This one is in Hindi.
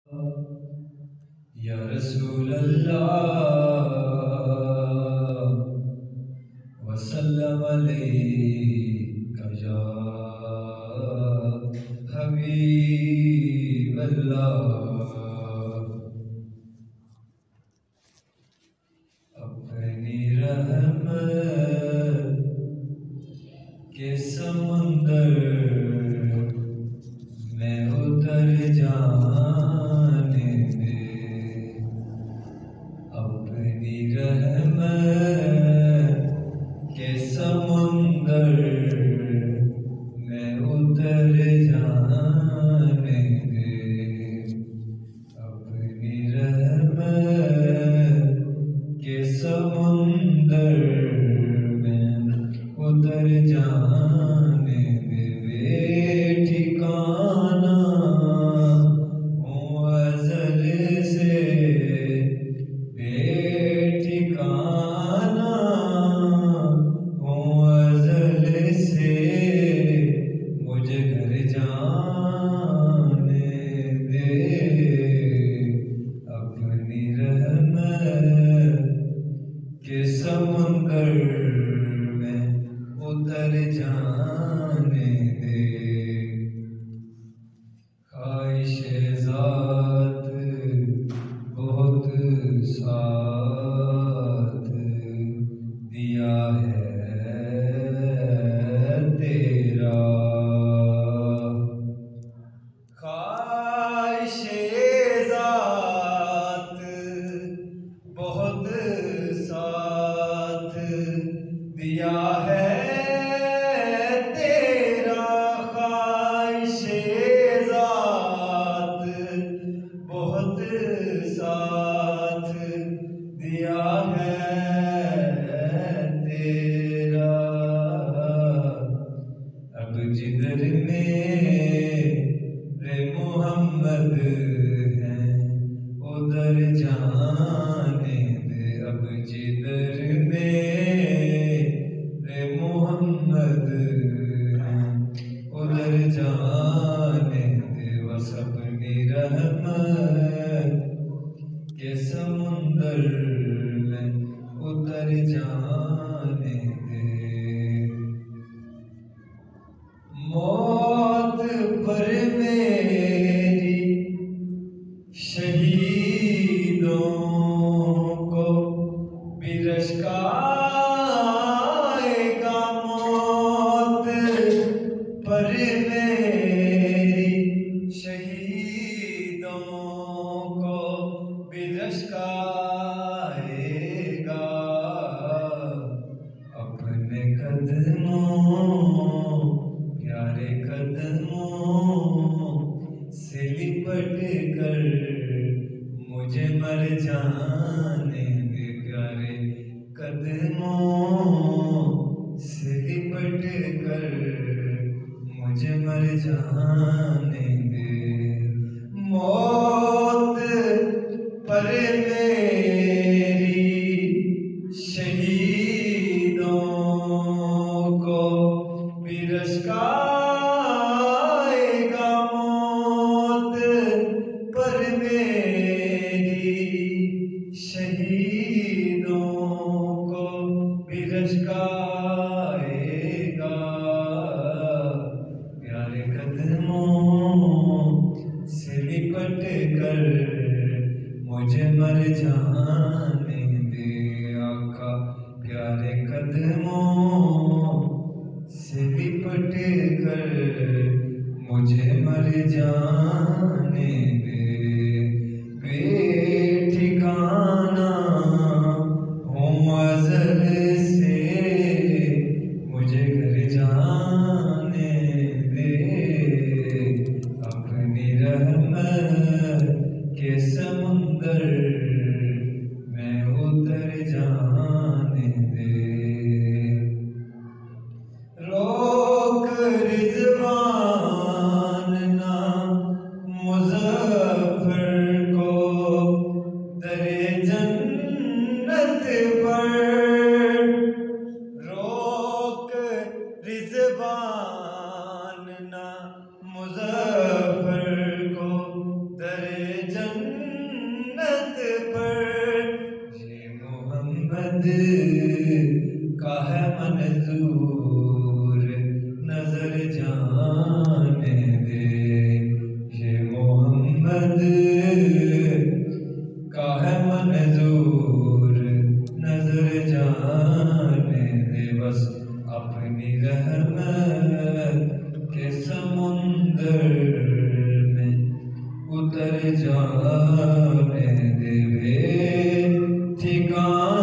या रसूल अल्लाह वसल्लम अलैका या हबीब अल्लाह। अपनी रहमत के समंदर में उतर जाने दे, अपनी रहमत के समंदर में उतर जाने दे, अपनी रहमत के समंदर में उतर जाने दे। ठिकाना हूँ अज़ल से, बेठिकाना हूँ अज़ल से, मुझे घर जाने दे, अपनी रहमत के समुंदर में उतर जाने दे। ख्वाहिशे ज़ात बहुत साथ दिया है तेरा, ख्वाहिशे ज़ात बहुत साथ दिया है तेरा, ख्वाहिशे ज़ात बहुत साथ दिया है तेरा। अब जिधर मेरे मोहम्मद हैं उधर जाने दे, अब जिधर मेरे मोहम्मद हैं उधर जाने दे, बस अपनी रहमत के समुंदर में उतर जाने दे। मौत पर मेरी शहीदों को भी रश्क आएगा, मौत पर मेरी शहीदों को भी रश्क आएगा, अपने कदमों प्यारे कदमों से लिपट कर मुझे मर जाने दे, प्यारे कदमों से लिपट कर मुझे मर जाने दे। मौत पर मेरी शहीदों को भी रश्क आएगा, मौत पर मेरी शहीदों को भी रश्क आएगा, प्यारे कदमों से लिपट कर मुझे मर जाने दे, आका प्यारे कदमों से लिपट कर मुझे मर जाने दे। बेठिकाना हूँ अज़ल से, मुझे घर जाने दे, अपनी रहमत के समुंदर में उतर जाने दे। रोक रिज़वान ना मुज़ जन्नत पर। ये मोहम्मद का है मंजूर, नजर जाने दे। ये मोहम्मद का है मंजूर, नजर जाने दे। बस अपनी रहमत के समुंदर में उतर जाने दे। वे ठिकाना